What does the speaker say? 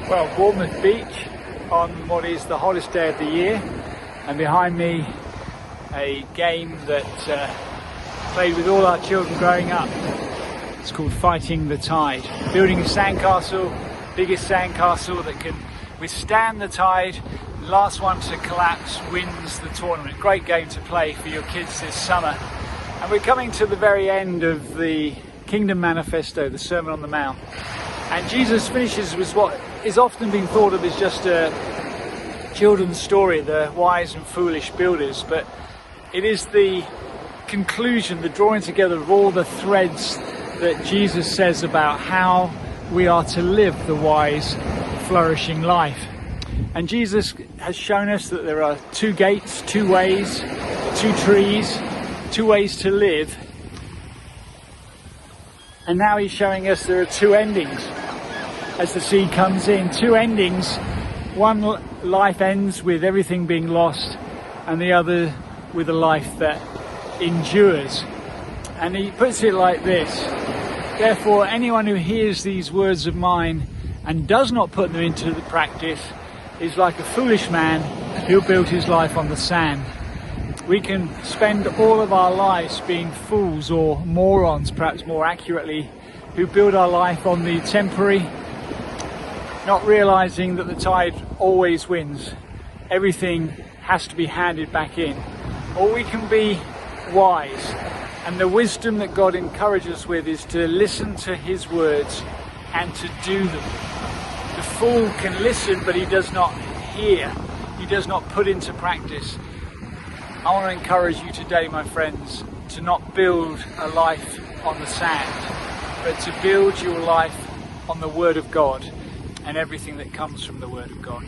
Well, Bournemouth Beach on what is the hottest day of the year, and behind me a game that played with all our children growing up. It's called Fighting the Tide. Building a sandcastle, biggest sandcastle that can withstand the tide. Last one to collapse wins the tournament. Great game to play for your kids this summer. And we're coming to the very end of the Kingdom Manifesto, the Sermon on the Mount. And Jesus finishes with what is often being thought of as just a children's story, the wise and foolish builders, but it is the conclusion, the drawing together of all the threads that Jesus says about how we are to live the wise, flourishing life. And Jesus has shown us that there are two gates, two ways, two trees, two ways to live. And now he's showing us there are two endings as the sea comes in. Two endings. One life ends with everything being lost, and the other with a life that endures. And he puts it like this: therefore, anyone who hears these words of mine and does not put them into the practice is like a foolish man who built his life on the sand. We can spend all of our lives being fools, or morons perhaps more accurately, who build our life on the temporary, not realizing that the tide always wins. Everything has to be handed back in. Or we can be wise, and the wisdom that God encourages us with is to listen to his words and to do them. The fool can listen, but he does not hear. He does not put into practice. I want to encourage you today, my friends, to not build a life on the sand, but to build your life on the Word of God and everything that comes from the Word of God.